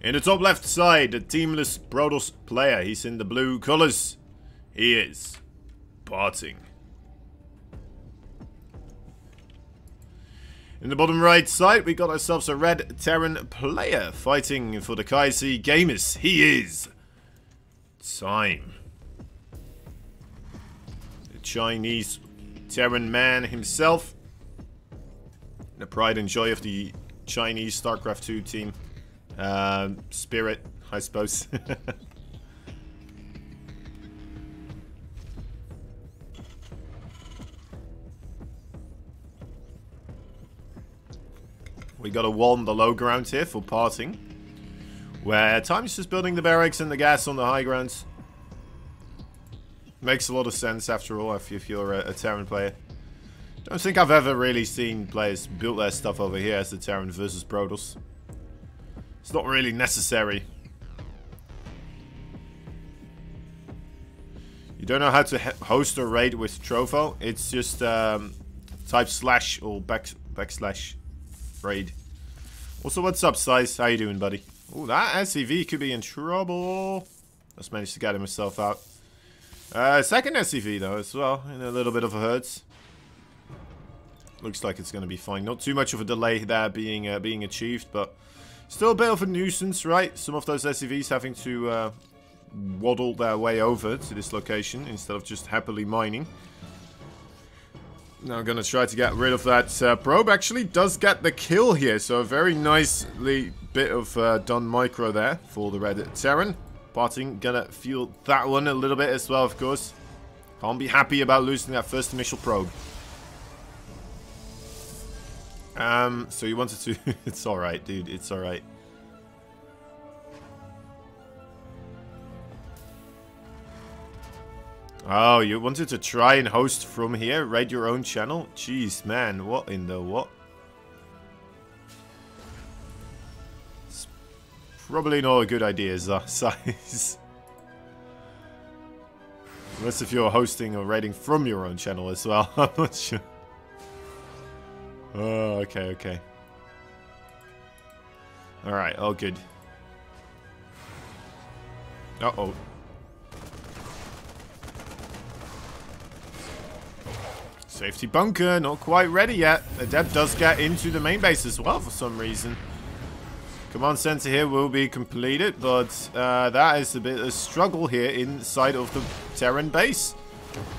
In the top left side, the teamless Protoss player. He's in the blue colors. He is parting. In the bottom right side, we got ourselves a red Terran player fighting for the Kaisi Gamers. He is Time. The Chinese Terran man himself. The pride and joy of the Chinese StarCraft 2 team. Spirit, I suppose. We got a wall on the low ground here for parting, where Time's just building the barracks and the gas on the high grounds. Makes a lot of sense after all if you're a Terran player. Don't think I've ever really seen players build their stuff over here as the Terran versus Protoss. It's not really necessary. You don't know how to host a raid with Trovo. It's just type slash or backslash raid. Also, what's up, Size? How you doing, buddy? Oh, that SCV could be in trouble. Just managed to get himself out. Second SCV though, as well, in a little bit of a hurt. Looks like it's going to be fine. Not too much of a delay there being achieved, but still a bit of a nuisance, right? Some of those SCVs having to waddle their way over to this location instead of just happily mining. Now I'm going to try to get rid of that probe. Actually does get the kill here, so a very nicely bit of done micro there for the red Terran. Parting gonna feel that one a little bit as well, of course. Can't be happy about losing that first initial probe. So you wanted to... It's alright, dude. It's alright. Oh, you wanted to try and host from here? Raid your own channel? Jeez, man. What in the what? It's probably not a good idea, Size. Unless if you're hosting or raiding from your own channel as well. I'm not sure. Oh, okay. Alright, all good. Uh-oh. Safety bunker, not quite ready yet. Adept does get into the main base as well for some reason. Command center here will be completed, but that is a bit of a struggle here inside of the Terran base.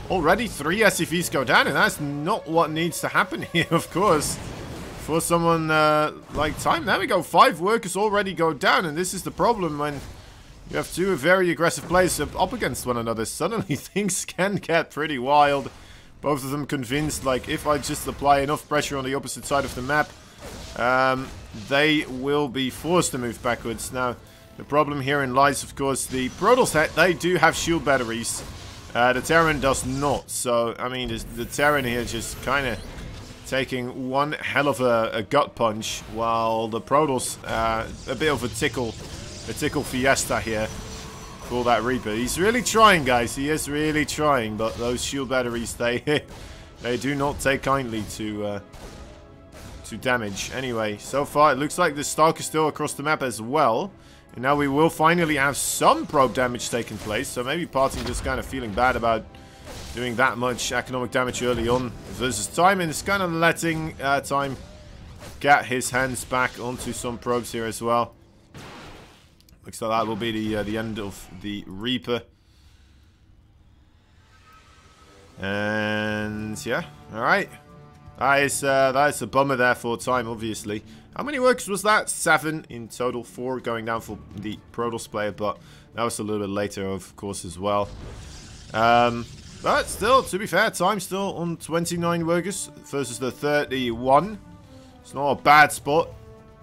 Already 3 SCVs go down, and that's not what needs to happen here, of course. For someone like Time, there we go. 5 workers already go down, and this is the problem when you have 2 very aggressive players up against one another. Suddenly things can get pretty wild. Both of them convinced, like, if I just apply enough pressure on the opposite side of the map, they will be forced to move backwards. Now, the problem herein lies, of course, the Protoss, they do have shield batteries. The Terran does not. So, I mean, the Terran here just kind of taking one hell of a gut punch, while the Protoss, a bit of a tickle fiesta here. For that Reaper. He's really trying, guys. He is really trying, but those shield batteries, they do not take kindly to damage. Anyway, so far it looks like the Stark is still across the map as well. And now we will finally have some probe damage taking place. So maybe Party just kind of feeling bad about doing that much economic damage early on versus Time, and it's kind of letting Time get his hands back onto some probes here as well. Looks like that will be the end of the Reaper. And yeah, alright. That is a bummer there for Time, obviously. How many workers was that? 7 in total, 4 going down for the Protoss player, but that was a little bit later, of course, as well. But still, to be fair, Time still on 29 workers versus the 31. It's not a bad spot.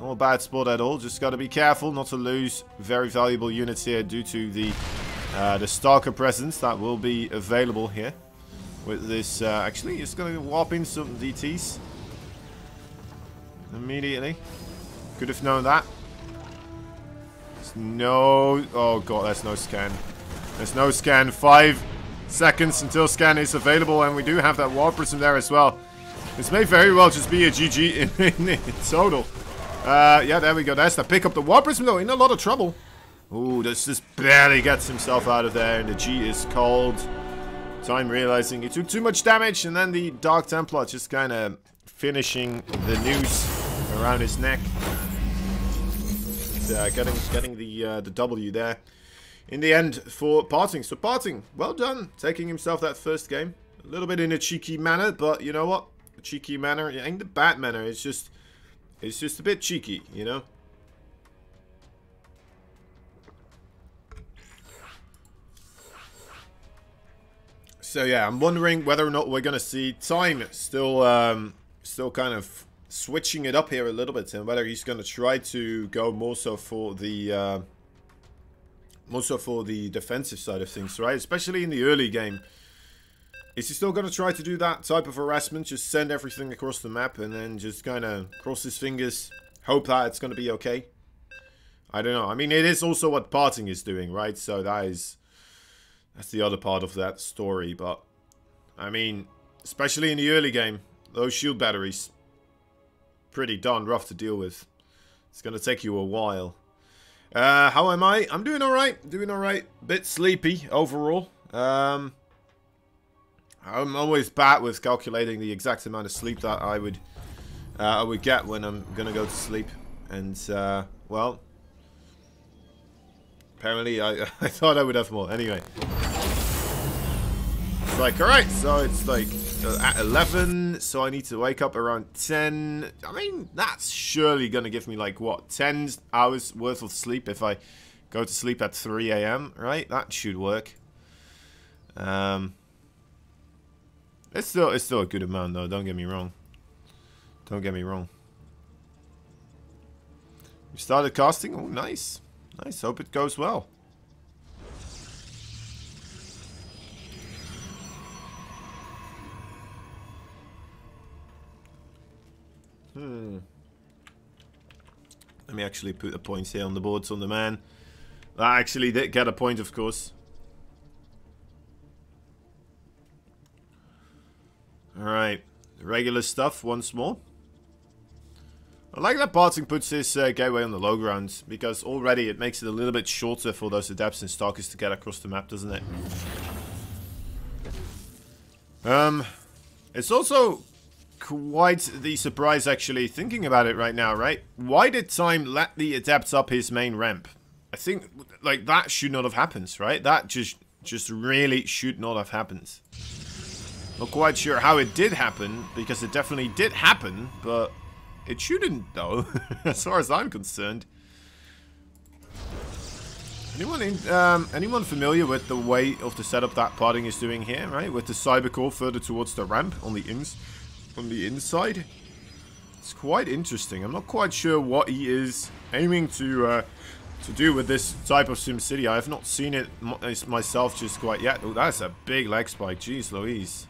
Not a bad spot at all. Just got to be careful not to lose very valuable units here due to the Stalker presence that will be available here. With this, actually, it's going to warp in some DTs immediately. Could have known that. There's no... Oh god, there's no scan. There's no scan. 5 seconds until scan is available, and we do have that warp prism there as well. This may very well just be a GG in total. Yeah, there we go. There's the pick up. The Warper's though in a lot of trouble. Ooh, this just barely gets himself out of there, and the G is cold. Time realizing he took too much damage, and then the Dark Templar just kind of finishing the noose around his neck. Getting the W there. In the end for Parting. So Parting, well done, taking himself that first game. A little bit in a cheeky manner, but you know what? A cheeky manner, it ain't the bad manner, it's just a bit cheeky, you know? So yeah, I'm wondering whether or not we're gonna see Time still kind of switching it up here a little bit, and whether he's gonna try to go more so for the defensive side of things, right? Especially in the early game. Is he still gonna try to do that type of harassment? Just send everything across the map and then just kind of cross his fingers, hope that it's gonna be okay? I don't know. I mean, it is also what Parting is doing, right? So that's the other part of that story, but I mean, especially in the early game, those shield batteries, pretty darn rough to deal with. It's gonna take you a while. How am I? I'm doing alright, bit sleepy overall. I'm always bad with calculating the exact amount of sleep that I would get when I'm gonna go to sleep, and well, apparently I thought I would have more. Anyway, it's like, alright, so it's like at 11, so I need to wake up around 10. I mean, that's surely gonna give me like, what, 10 hours worth of sleep if I go to sleep at 3 AM, right? That should work. It's still a good amount though, don't get me wrong. Don't get me wrong. We started casting. Oh, nice. Nice, hope it goes well. Let me actually put the points here on the boards on the man. I actually did get a point, of course. Alright, regular stuff once more. I like that Parting puts his gateway on the low ground, because already it makes it a little bit shorter for those adepts and stalkers to get across the map, doesn't it? It's also quite the surprise, actually, thinking about it right now, right? Why did Time let the adepts up his main ramp? I think, like, that should not have happened, right? That just really should not have happened. Not quite sure how it did happen, because it definitely did happen, but it shouldn't, though, as far as I'm concerned. Anyone familiar with the way of the setup that Parting is doing here, right? With the cybercore further towards the ramp on the inside? It's quite interesting. I'm not quite sure what he is aiming to do with this type of SimCity. I have not seen it myself just quite yet. Oh, that's a big leg spike. Jeez Louise.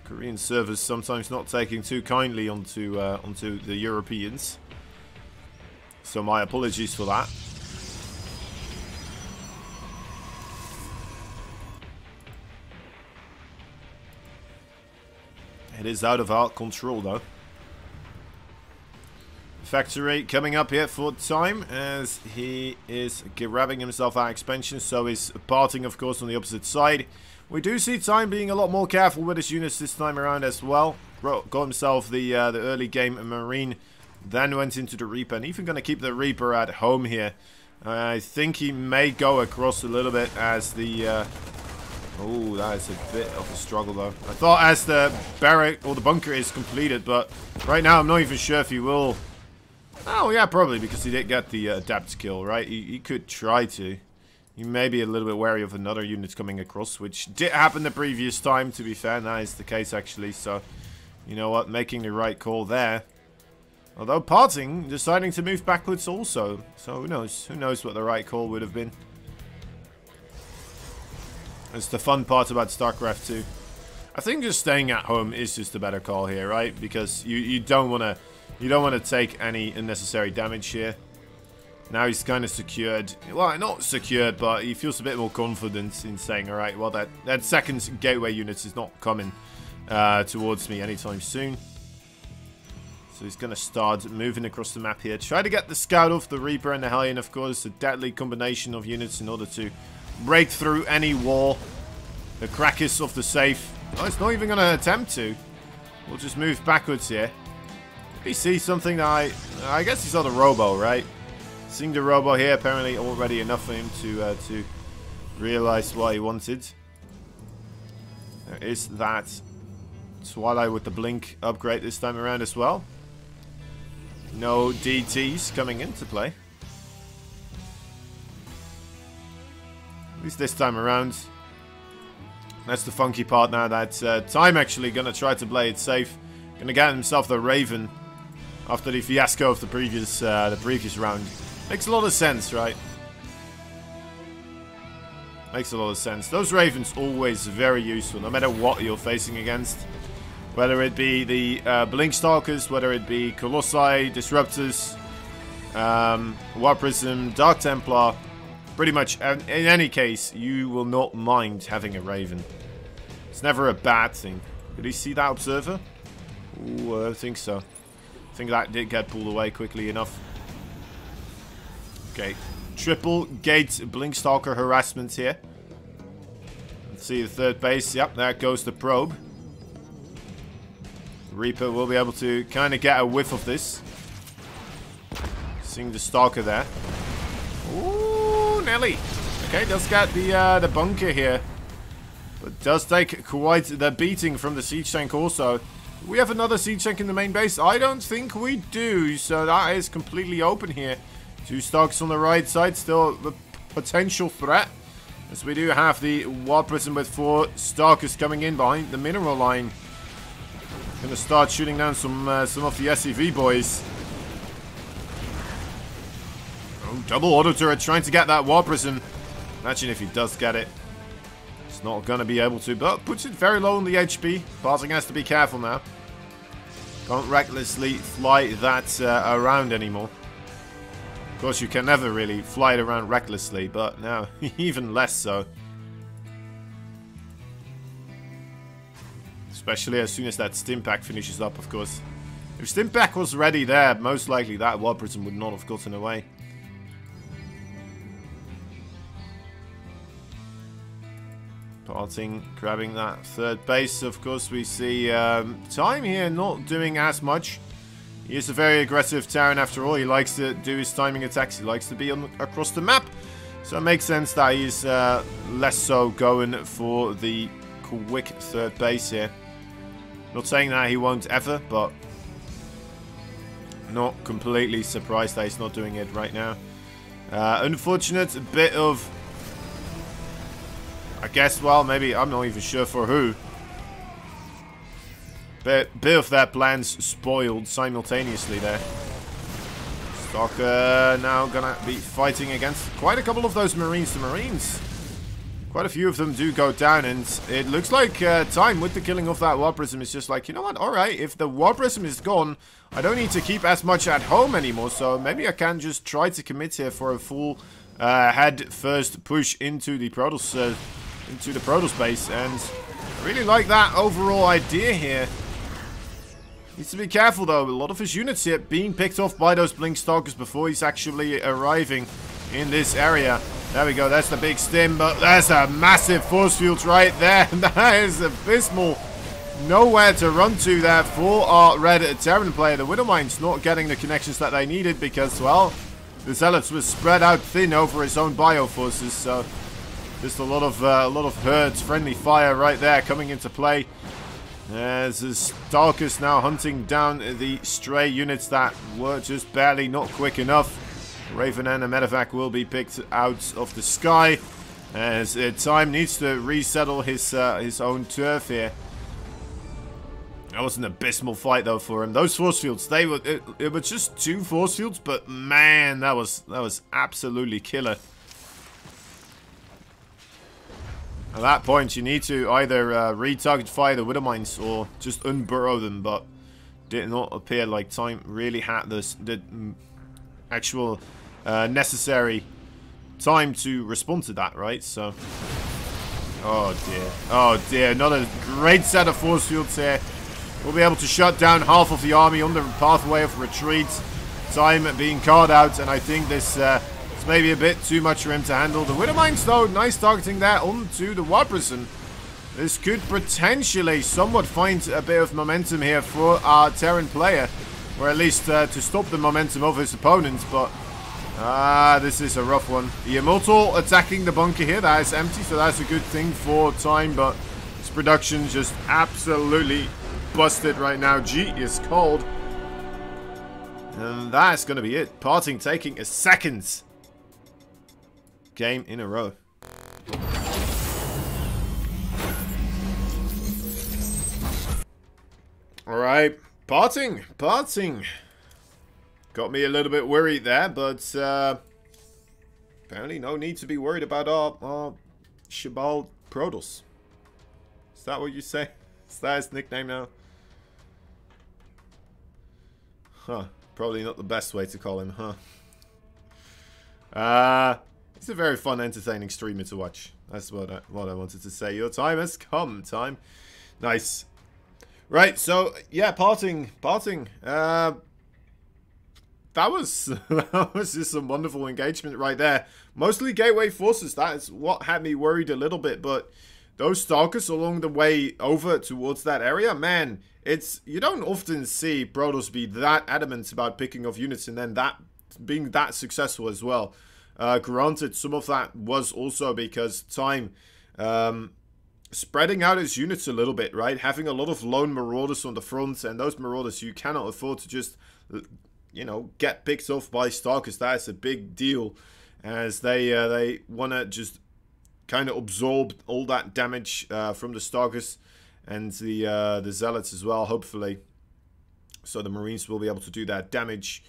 Korean servers sometimes not taking too kindly onto the Europeans. So my apologies for that. It is out of our control though. Factory coming up here for Time as he is grabbing himself our expansion. So is Parting, of course, on the opposite side. We do see Time being a lot more careful with his units this time around as well. Got himself the early game Marine, then went into the Reaper, and even going to keep the Reaper at home here. I think he may go across a little bit as the... oh, that is a bit of a struggle though. I thought as the barrack or the bunker is completed, but right now I'm not even sure if he will... Oh yeah, probably, because he did get the adapt kill, right? He could try to. He may be a little bit wary of another unit coming across, which did happen the previous time, to be fair. And that is the case, actually. So, you know what? Making the right call there. Although Parting deciding to move backwards also. So, who knows? Who knows what the right call would have been. That's the fun part about StarCraft 2. I think just staying at home is just a better call here, right? Because you don't want to take any unnecessary damage here. Now he's kind of secured. Well, not secured, but he feels a bit more confident in saying, alright, well, that second gateway unit is not coming towards me anytime soon. So he's going to start moving across the map here. Try to get the Scout off, the Reaper and the Hellion, of course. A deadly combination of units in order to break through any wall. The Krakus of the safe. Oh, it's not even going to attempt to. We'll just move backwards here. He sees something that I guess he saw the Robo, right? Seeing the Robo here, apparently already enough for him to realize what he wanted. There is that Twilight with the Blink upgrade this time around as well. No DTs coming into play. At least this time around. That's the funky part now that Time actually going to try to play it safe. Going to get himself the Raven after the fiasco of the previous round. Makes a lot of sense, right? Makes a lot of sense. Those Ravens always very useful, no matter what you're facing against. Whether it be the Blink Stalkers, whether it be Colossi, Disruptors, War Prism, Dark Templar. Pretty much, in any case, you will not mind having a Raven. It's never a bad thing. Did he see that Observer? Ooh, I don't think so. I think that did get pulled away quickly enough. Okay. Triple gate Blink Stalker harassment here. Let's see the third base. Yep, there goes the probe. Reaper will be able to kind of get a whiff of this. Seeing the Stalker there. Ooh, Nelly. Okay, does get the bunker here. But does take quite the beating from the siege tank also. Do we have another siege tank in the main base? I don't think we do. So that is completely open here. 2 Stalkers on the right side. Still the potential threat. As we do have the War Prism with 4 Stalkers coming in behind the mineral line. Gonna start shooting down some of the SCV boys. Oh, double auto turret trying to get that War Prism. Imagine if he does get it. It's not gonna be able to, but puts it very low on the HP. Passing has to be careful now. Can't recklessly fly that around anymore. Of course, you can never really fly it around recklessly, but now even less so. Especially as soon as that stim pack finishes up, of course. If stim pack was ready there, most likely that War Prism would not have gotten away. Parting, grabbing that third base. Of course, we see Time here not doing as much. He is a very aggressive Terran after all. He likes to do his timing attacks. He likes to be across the map. So it makes sense that he's less so going for the quick third base here. Not saying that he won't ever, but not completely surprised that he's not doing it right now. Unfortunate bit of, I guess, well, maybe, I'm not even sure for who. Bit of their plans spoiled simultaneously there. Stalker now gonna be fighting against quite a couple of those Marines. The Marines, quite a few of them do go down, and it looks like Time with the killing of that War Prism is just like, you know what, alright, if the War Prism is gone, I don't need to keep as much at home anymore, so maybe I can just try to commit here for a full head first push into the Protoss base, and I really like that overall idea here. Needs to be careful though, a lot of his units here being picked off by those Blink Stalkers before he's actually arriving in this area. There we go, that's the big stim, but there's a massive force field right there. That is abysmal. Nowhere to run to there for our red Terran player. The Widowmine's not getting the connections that they needed because, well, the Zealots was spread out thin over his own bioforces, so just a lot of herds, friendly fire right there coming into play. As the Stalkers now hunting down the stray units that were just barely not quick enough. Raven and a medevac will be picked out of the sky as Time needs to resettle his own turf here. That was an abysmal fight though for him. Those force fields, it was just 2 force fields, but man, that was absolutely killer. At that point, you need to either retarget fire the Widowmines or just unburrow them, but did not appear like Time really had the actual necessary time to respond to that, right? So, oh dear, not a great set of force fields here. We'll be able to shut down half of the army on the pathway of retreat. Time being called out, and I think this is maybe a bit too much for him to handle. The Widowmines, though, nice targeting there onto the Warperson. This could potentially somewhat find a bit of momentum here for our Terran player, or at least to stop the momentum of his opponent, but this is a rough one. The Immortal attacking the bunker here, that is empty, so that's a good thing for time, but his production just absolutely busted right now. G is cold. And that's going to be it. Parting taking a second game in a row. Alright, parting. Got me a little bit worried there, but apparently no need to be worried about our Shabal Protoss. Is that what you say? Is that his nickname now? Huh. Probably not the best way to call him, huh? He's a very fun, entertaining streamer to watch. That's what I wanted to say. Your time has come, time. Nice. Right, so, yeah, parting. That was just some wonderful engagement right there. Mostly gateway forces. That is what had me worried a little bit, but those Stalkers along the way over towards that area, man, you don't often see Protoss be that adamant about picking off units and then that being that successful as well. Granted, some of that was also because time spreading out his units a little bit, right? Having a lot of lone marauders on the front, and those marauders you cannot afford to just, you know, get picked off by Stalkers. That is a big deal, as they want to just kind of absorb all that damage from the Stalkers and the Zealots as well, hopefully. So the Marines will be able to do that damage,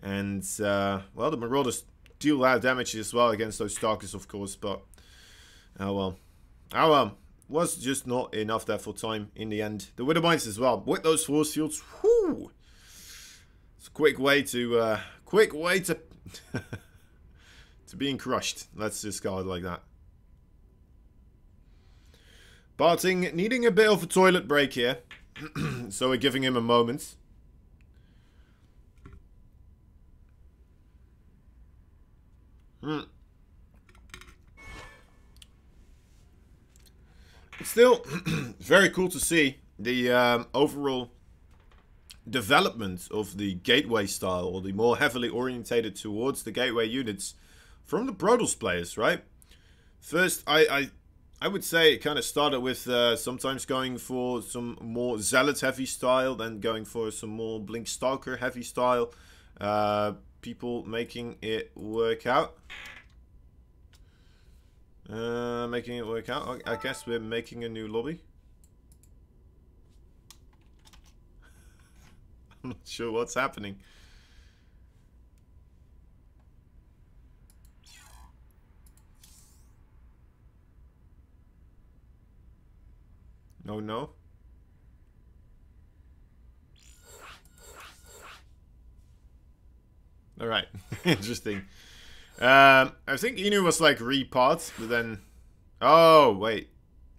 and well, the Marauders deal that damage as well against those Stalkers, of course. But oh well, was just not enough there for time in the end. The Widowmines as well with those force fields. Whoo! It's a quick way to to being crushed. Let's just go like that. Parting needing a bit of a toilet break here. So we're giving him a moment. It's still very cool to see the overall development of the gateway style, or the more heavily orientated towards the gateway units from the Protoss players, right? First, I would say it kind of started with sometimes going for some more Zealot heavy style, then going for some more Blink Stalker heavy style. People making it work out. Making it work out. I guess we're making a new lobby. I'm not sure what's happening. No. Alright. Interesting. I think Inu was like repart, but then... Oh, wait.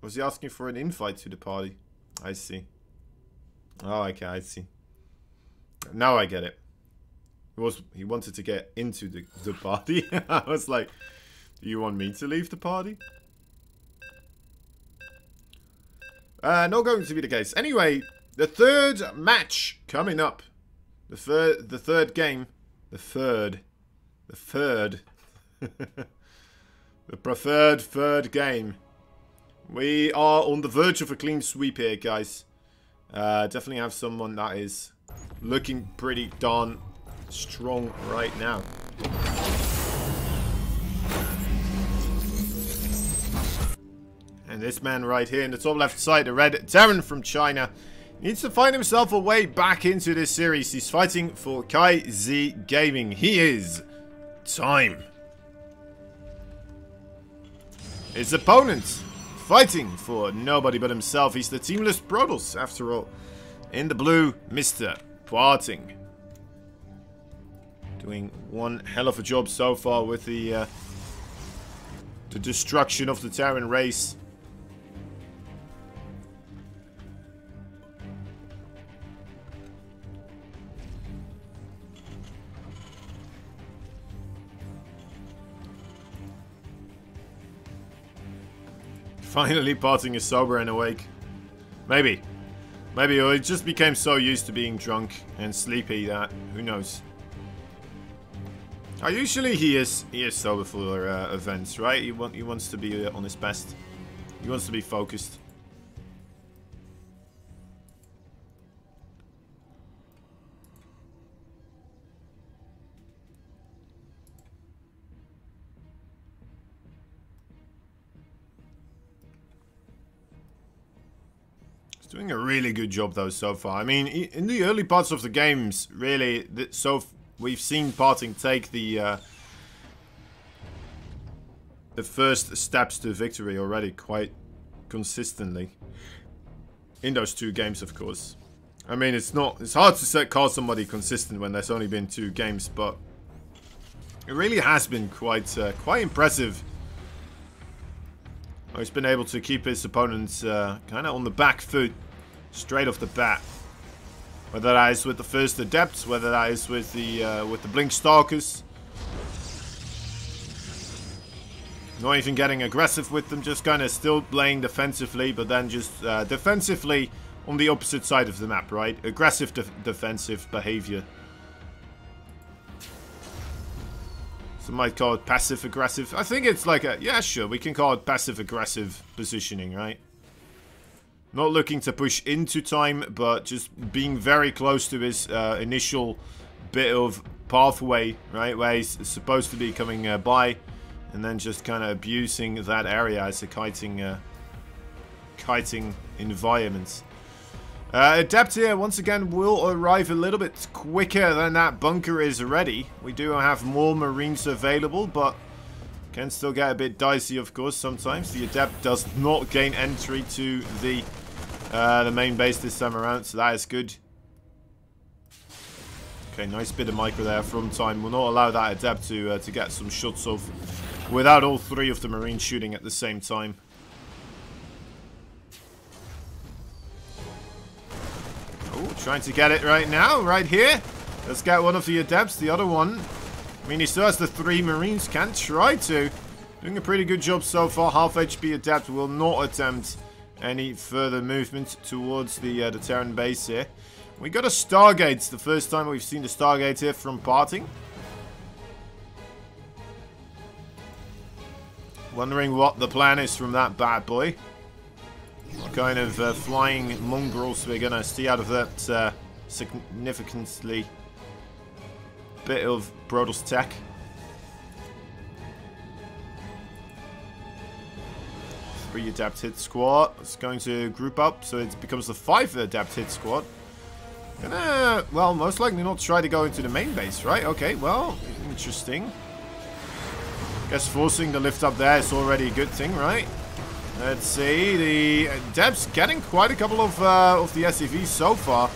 Was he asking for an invite to the party? I see. Oh, okay, I see. Now I get it. He wanted to get into the party. I was like, do you want me to leave the party? Not going to be the case. Anyway, the third match coming up. The third game. The preferred third game. We are on the verge of a clean sweep here, guys. Definitely have someone that is looking pretty darn strong right now. And this man right here in the top left side, the red Terran from China, needs to find himself a way back into this series. He's fighting for Kai Z Gaming. He is time. His opponent fighting for nobody but himself. He's the teamless Protoss, after all. In the blue, Mr. Parting. Doing one hell of a job so far with the destruction of the Terran race. Finally parting is sober and awake. Maybe. Maybe he just became so used to being drunk and sleepy that, who knows. Usually he is sober for events, right? He wants to be on his best. He wants to be focused. Doing a really good job though so far. I mean, in the early parts of the games, really, we've seen Parting take the first steps to victory already quite consistently. In those 2 games, of course. I mean, it's hard to call somebody consistent when there's only been 2 games, but it really has been quite impressive. He's been able to keep his opponents kind of on the back foot straight off the bat. Whether that is with the first Adepts, whether that is with the Blink Stalkers. Not even getting aggressive with them, just kind of still playing defensively, but then just defensively on the opposite side of the map, right? Aggressive defensive behavior. Some might call it passive-aggressive. I think it's like yeah, sure, we can call it passive-aggressive positioning, right? Not looking to push into time, but just being very close to his initial bit of pathway, right? Where he's supposed to be coming by, and then just kind of abusing that area as a kiting environment. Adept here, once again, will arrive a little bit quicker than that bunker is ready. We do have more Marines available, but can still get a bit dicey, of course, sometimes. The Adept does not gain entry to the main base this time around, so that is good. Okay, nice bit of micro there from time. Will not allow that Adept to get some shots off without all 3 of the Marines shooting at the same time. Trying to get it right now, right here. Let's get one of the Adepts. The other one, I mean, he still has the 3 Marines. Can try to. Doing a pretty good job so far. Half HP Adept will not attempt any further movement towards the Terran base here. We got a Stargate. It's the first time we've seen the Stargate here from Parting. Wondering what the plan is from that bad boy. What kind of flying mongrels we're going to see out of that significantly bit of Brodos tech. Three Adept hit squad. It's going to group up, so it becomes the 5 Adept hit squad. Gonna, well, most likely not try to go into the main base, right? Okay, well, interesting. Guess forcing the lift up there is already a good thing, right? Let's see, the Adepts getting quite a couple of the SCVs so far.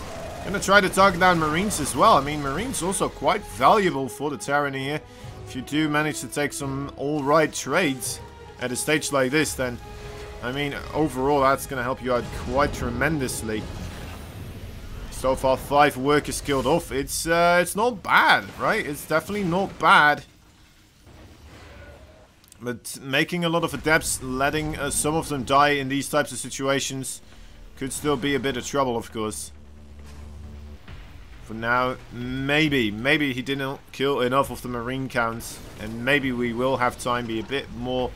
Gonna try to target down Marines as well. I mean, Marines also quite valuable for the Terran here. If you do manage to take some alright trades at a stage like this, then, I mean, overall that's gonna help you out quite tremendously. So far, 5 workers killed off. It's not bad, right? It's definitely not bad. But making a lot of Adepts, letting some of them die in these types of situations could still be a bit of trouble, of course. For now, maybe he didn't kill enough of the Marine counts, and maybe we will have time be a bit more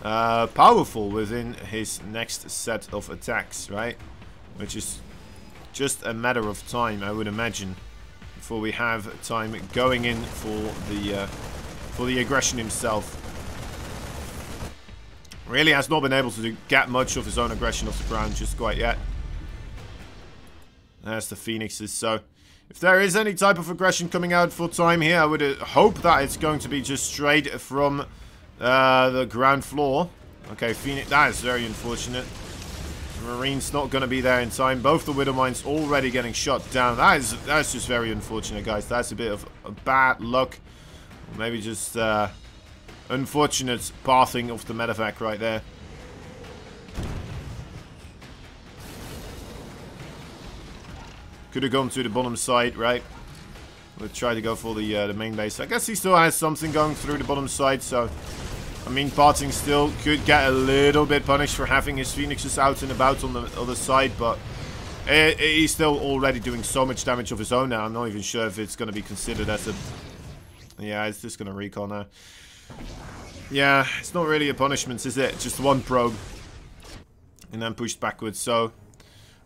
powerful within his next set of attacks, right? Which is just a matter of time, I would imagine, before we have time going in for the aggression himself. Really has not been able to get much of his own aggression off the ground just quite yet. There's the Phoenixes. So, if there is any type of aggression coming out for time here, I would hope that it's going to be just straight from the ground floor. Okay, Phoenix, that is very unfortunate. Marine's not going to be there in time. Both the Widow Mines already getting shot down. That's just very unfortunate, guys. That's a bit of bad luck. Maybe just unfortunate pathing of the medevac right there. Could have gone to the bottom side, right? We'll try to go for the main base. I guess he still has something going through the bottom side, so I mean, Parting still could get a little bit punished for having his Phoenixes out and about on the other side, but he's still already doing so much damage of his own now. I'm not even sure if it's going to be considered as a... Yeah, it's just going to recall now. Yeah, it's not really a punishment, is it? Just one probe. And then pushed backwards, so...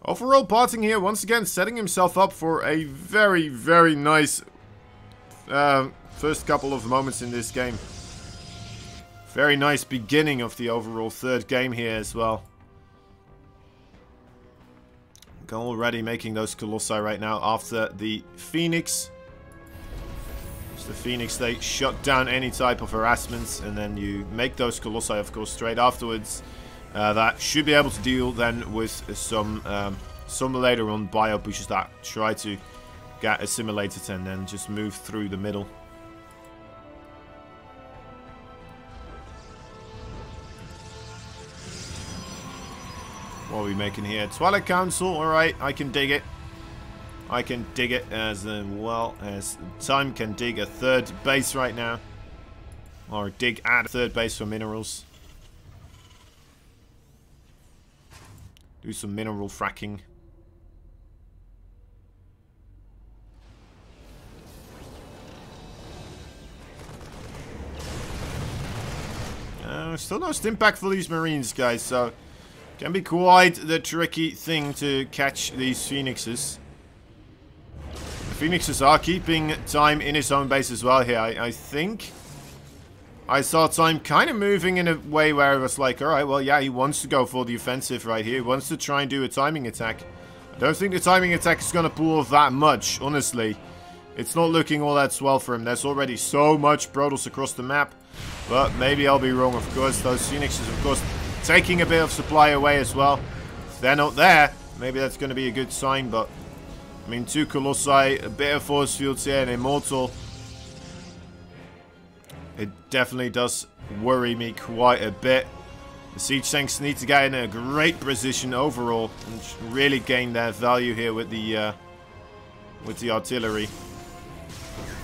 Overall, Parting here, once again, setting himself up for a very, very nice first couple of moments in this game. Very nice beginning of the overall third game here as well. Already making those Colossi right now after the Phoenix. It's the Phoenix, they shut down any type of harassments, and then you make those Colossi, of course, straight afterwards. That should be able to deal then with some later on bio pushes that try to get assimilated and then just move through the middle. What are we making here? Twilight Council, alright, I can dig it. I can dig it as well as Time can dig a third base right now. Or dig at a third base for minerals. Do some mineral fracking. Still no stim pack for these Marines, guys, so... Can be quite the tricky thing to catch these Phoenixes. The Phoenixes are keeping Time in his own base as well here. I think I saw Time kind of moving in a way where it was like, alright, well, yeah, he wants to go for the offensive right here. He wants to try and do a timing attack. I don't think the timing attack is going to pull off that much, honestly. It's not looking all that swell for him. There's already so much Protoss across the map. But maybe I'll be wrong, of course. Those Phoenixes, of course... Taking a bit of supply away as well. If they're not there, maybe that's going to be a good sign, but... I mean, 2 Colossi, a bit of force fields here, and Immortal. It definitely does worry me quite a bit. The siege tanks need to get in a great position overall, and really gain their value here with the artillery.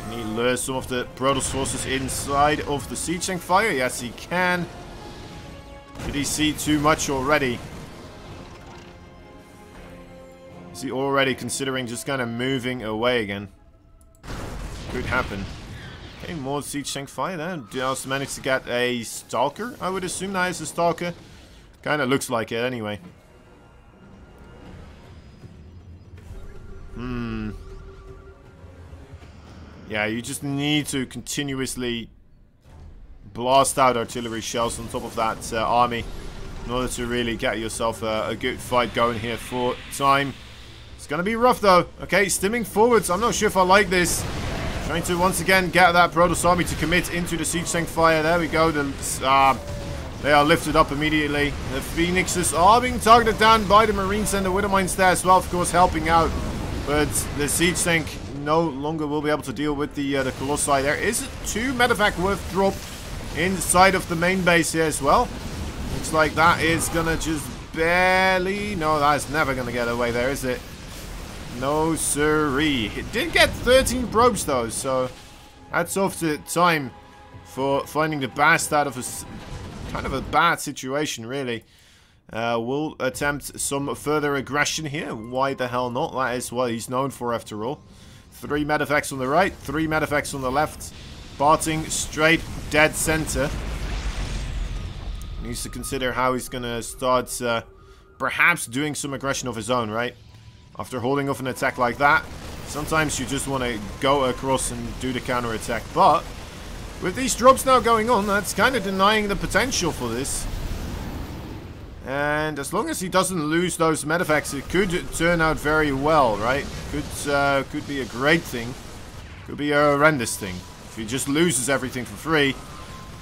Can he lure some of the Protoss forces inside of the siege tank fire? Yes, he can. Did he see too much already? Is he already considering just kind of moving away again? Could happen. Okay, more siege tank fire there. Just managed to get a Stalker. I would assume that is a Stalker. Kind of looks like it anyway. Yeah, you just need to continuously blast out artillery shells on top of that army in order to really get yourself a good fight going here for Time. It's going to be rough though. Okay, stimming forwards. I'm not sure if I like this. Trying to once again get that Protoss army to commit into the siege tank fire. There we go. They are lifted up immediately. The Phoenixes are being targeted down by the Marines and the Widowmines there as well, of course, helping out. But the siege tank no longer will be able to deal with the Colossi. There is a 2 medevac worth drop inside of the main base here as well. Looks like that is gonna just barely... No, that's never gonna get away there, is it? No siree. It did get 13 probes though, so hats off to Time for finding the best out of a kind of a bad situation, really. We'll attempt some further aggression here. Why the hell not? That is what he's known for, after all. 3 medevacs on the right, 3 medevacs on the left. Parting straight dead center. Needs to consider how he's gonna start perhaps doing some aggression of his own, right? After holding off an attack like that, sometimes you just want to go across and do the counter attack. But with these drops now going on, that's kind of denying the potential for this. And as long as he doesn't lose those medevacs, it could turn out very well, right? Could be a great thing. Could be a horrendous thing. If he just loses everything for free,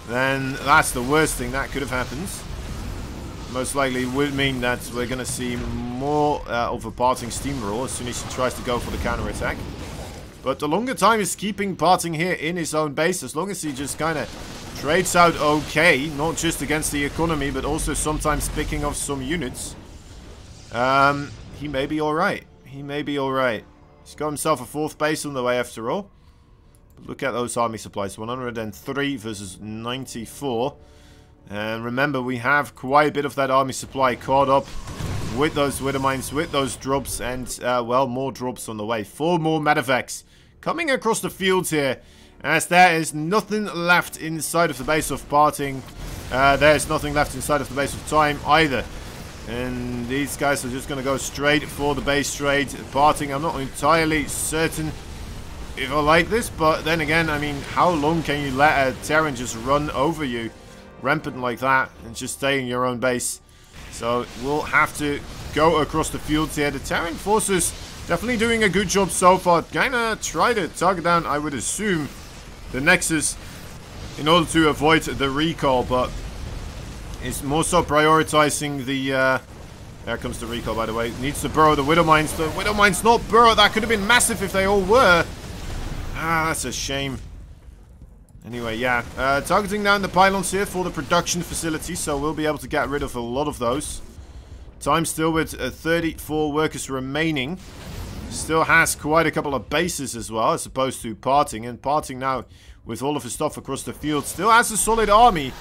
then that's the worst thing that could have happened. Most likely would mean that we're going to see more of a Parting steamroll as soon as he tries to go for the counter-attack. But the longer Time is keeping Parting here in his own base, as long as he just kind of trades out okay, not just against the economy, but also sometimes picking off some units, he may be alright. He may be alright. He's got himself a 4th base on the way after all. But look at those army supplies. 103 versus 94. And remember, we have quite a bit of that army supply caught up with those Wither Mines, with those drops, and, well, more drops on the way. 4 more medevacs coming across the fields here, as there is nothing left inside of the base of Parting. There's nothing left inside of the base of Time either. And these guys are just going to go straight for the base trade. Parting, I'm not entirely certain if I like this, but then again, I mean, how long can you let a Terran just run over you rampant like that and just stay in your own base? So we'll have to go across the fields here. The Terran forces definitely doing a good job so far. Kinda try to target down, I would assume, the Nexus in order to avoid the recall, but it's more so prioritizing the, there comes the recall, by the way. Needs to burrow the Widow Mines. The Widow Mines not burrow. That could have been massive if they all were. Ah, that's a shame. Anyway, yeah. Targeting down the pylons here for the production facility, so we'll be able to get rid of a lot of those. Time still with 34 workers remaining. Still has quite a couple of bases as well, as opposed to Parting. And Parting now, with all of his stuff across the field, still has a solid army.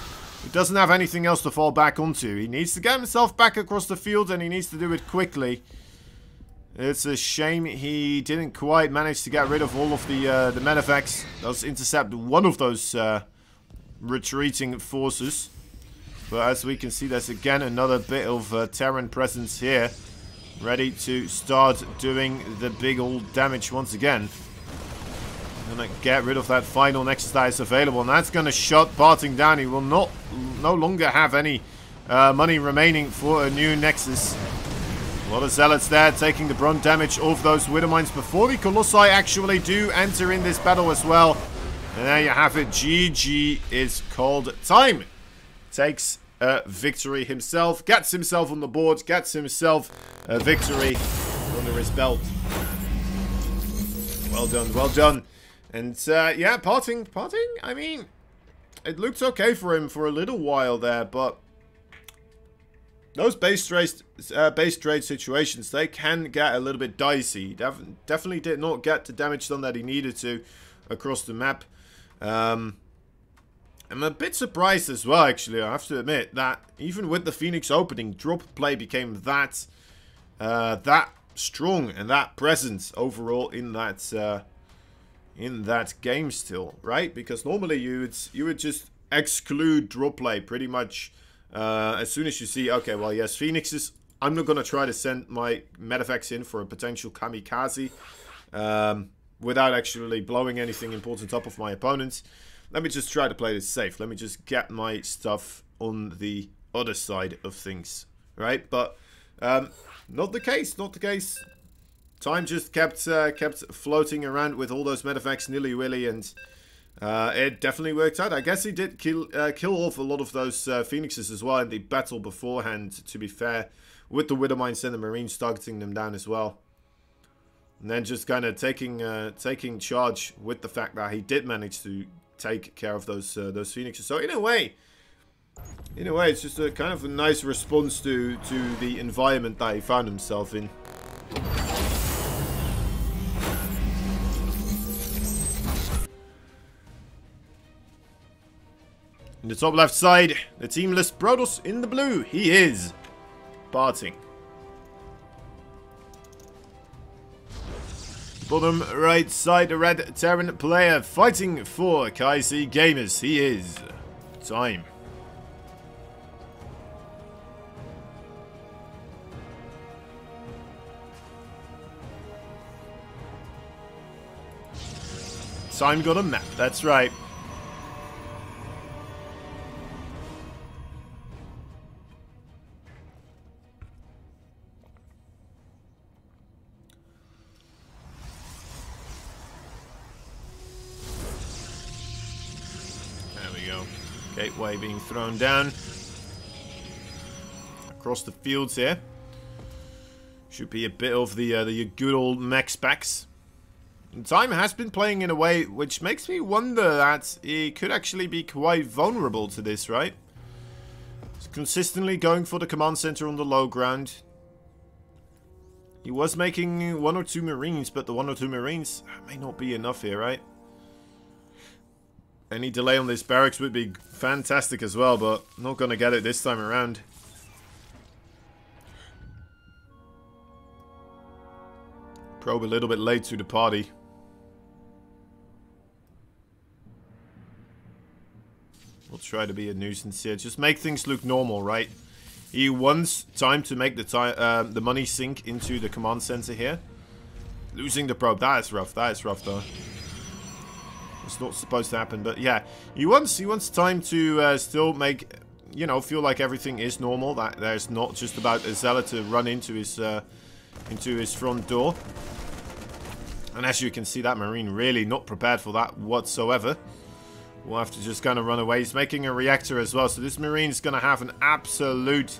He doesn't have anything else to fall back onto. He needs to get himself back across the field, and he needs to do it quickly. It's a shame he didn't quite manage to get rid of all of the medevacs. Does intercept one of those retreating forces. But as we can see, there's again another bit of Terran presence here. Ready to start doing the big old damage once again. Gonna get rid of that final Nexus that is available, and that's gonna shut Parting down. He will no longer have any money remaining for a new Nexus. A lot of Zealots there taking the brunt damage of those Widow Mines before the Colossi actually do enter in this battle as well. And there you have it. GG is called. Time takes a victory himself, gets himself on the board, gets himself a victory under his belt. Well done, well done. And yeah, Parting, I mean, it looked okay for him for a little while there, but those base trade situations, they can get a little bit dicey. Definitely did not get the damage done that he needed to across the map. I'm a bit surprised as well, actually, I have to admit, that even with the Phoenix opening, drop play became that strong and that present overall in that game still, right? Because normally you would just exclude drop play pretty much as soon as you see, okay, well, yes, Phoenixes, I'm not going to try to send my medevacs in for a potential kamikaze without actually blowing anything important up of my opponents. Let me just try to play this safe. Let me just get my stuff on the other side of things, right? But not the case, not the case. Time just kept floating around with all those medevacs nilly-willy, and it definitely worked out. I guess he did kill off a lot of those Phoenixes as well in the battle beforehand, to be fair, with the Widow Mines and the Marines targeting them down as well. And then just kind of taking charge with the fact that he did manage to take care of those Phoenixes. So in a way, it's just a kind of a nice response to the environment that he found himself in. In the top left side, the teamless Protoss in the blue. He is Parting. Bottom right side, the red Terran player fighting for Kaisi Gamers. He is Time. Time got a map, that's right. Gateway being thrown down across the fields here. Should be a bit of the good old mech specs. And Time has been playing in a way which makes me wonder that he could actually be quite vulnerable to this, right? He's consistently going for the command center on the low ground. He was making 1 or 2 Marines, but the 1 or 2 Marines may not be enough here, right? Any delay on this barracks would be fantastic as well, but not going to get it this time around. Probe a little bit late to the party. We'll try to be a nuisance here. Just make things look normal, right? He wants time to make the money sink into the command center here. Losing the probe. That is rough. That is rough, though. It's not supposed to happen, but yeah, he wants time to still make, you know, feel like everything is normal. That there's not just about a zealot to run into his front door. And as you can see, that Marine really not prepared for that whatsoever. We'll have to just kind of run away. He's making a reactor as well, so this Marine is going to have an absolute.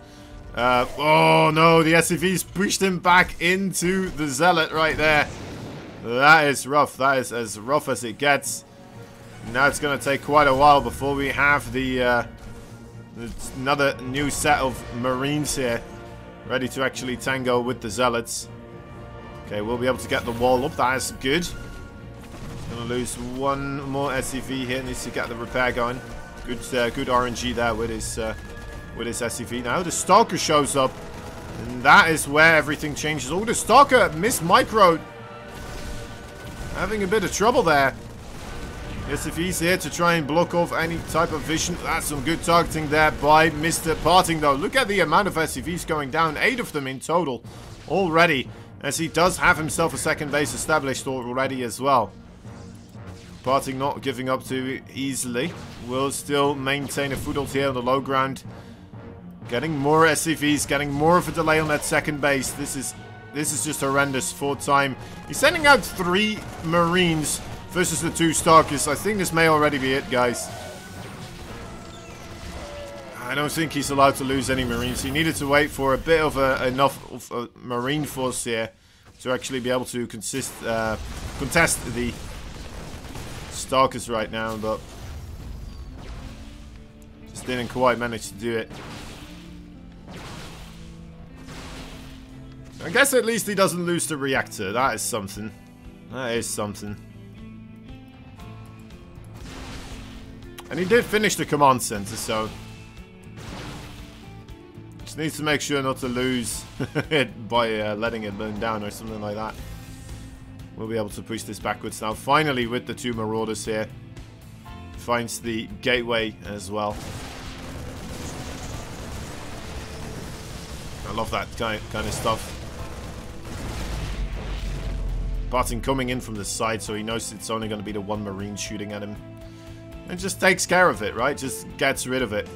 Oh no, the SCV's pushed him back into the zealot right there. That is rough. That is as rough as it gets. Now it's going to take quite a while before we have the another new set of Marines here ready to actually tango with the zealots. Okay, we'll be able to get the wall up. That is good. Going to lose one more SCV here. Needs to get the repair going. Good RNG there with his SCV. Now the Stalker shows up, and that is where everything changes. Oh, the Stalker microed. Having a bit of trouble there. SCV's here to try and block off any type of vision. That's some good targeting there by Mr. Parting, though. Look at the amount of SCVs going down. 8 of them in total already, as he does have himself a second base established already as well. Parting not giving up too easily. Will still maintain a foothold here on the low ground. Getting more SCVs, getting more of a delay on that second base. This is just horrendous for time. He's sending out 3 Marines versus the 2 Stalkers. I think this may already be it, guys. I don't think he's allowed to lose any Marines. He needed to wait for a bit of enough of a Marine force here to actually be able to contest the Stalkers right now, but just didn't quite manage to do it. I guess at least he doesn't lose the reactor. That is something. That is something. And he did finish the command center, so just needs to make sure not to lose it by letting it burn down or something like that. We'll be able to push this backwards now. Finally, with the 2 Marauders here, finds the gateway as well. I love that kind of stuff. Parting coming in from the side, so he knows it's only going to be the 1 Marine shooting at him. And just takes care of it, right? Just gets rid of it.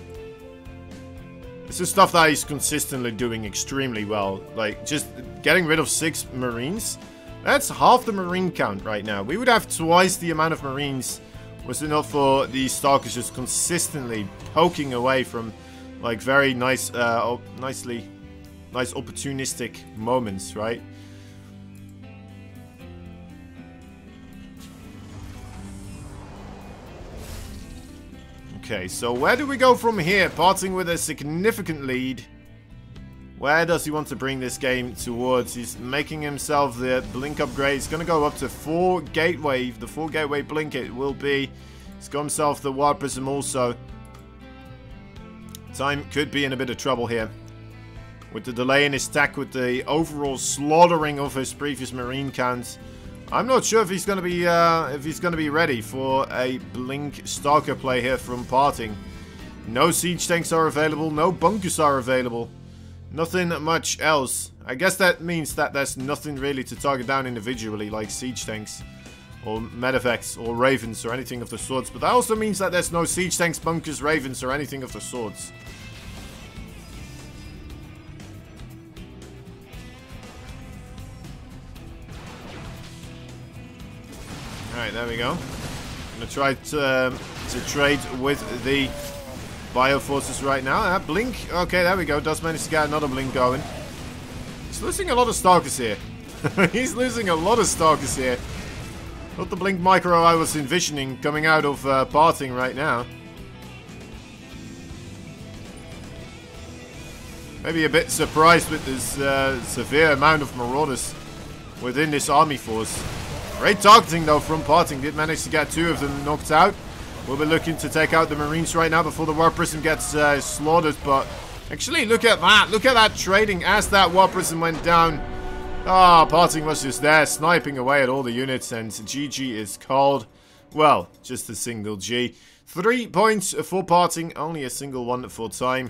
This is stuff that he's consistently doing extremely well. Like, just getting rid of 6 Marines. That's half the Marine count right now. We would have twice the amount of Marines was it not for the Stalkers just consistently poking away from, like, very nice, nice opportunistic moments, right? Okay, so where do we go from here? Parting with a significant lead. Where does he want to bring this game towards? He's making himself the blink upgrade. He's going to go up to 4 gateway. The 4 gateway blink it will be. He's got himself the Wild Prism also. Time could be in a bit of trouble here. With the delay in his attack, with the overall slaughtering of his previous Marine counts. I'm not sure if he's going to be ready for a blink Stalker play here from Parting. No siege tanks are available. No bunkers are available. Nothing much else. I guess that means that there's nothing really to target down individually, like siege tanks, or medevacs, or ravens, or anything of the sorts. But that also means that there's no siege tanks, bunkers, ravens, or anything of the sorts. Alright, there we go. I'm gonna try to trade with the Bioforces right now. Blink. Okay, there we go. Does manage to get another blink going. He's losing a lot of Stalkers here. He's losing a lot of Stalkers here. Not the blink micro I was envisioning coming out of Parting right now. Maybe a bit surprised with this severe amount of Marauders within this army force. Great targeting though from Parting. Did manage to get 2 of them knocked out. We'll be looking to take out the Marines right now before the War Prison gets slaughtered. But actually, look at that. Look at that trading as that War Prison went down. Ah, Parting was just there, sniping away at all the units, and GG is called. Well, just a single G. 3 points for Parting, only a single one for Time.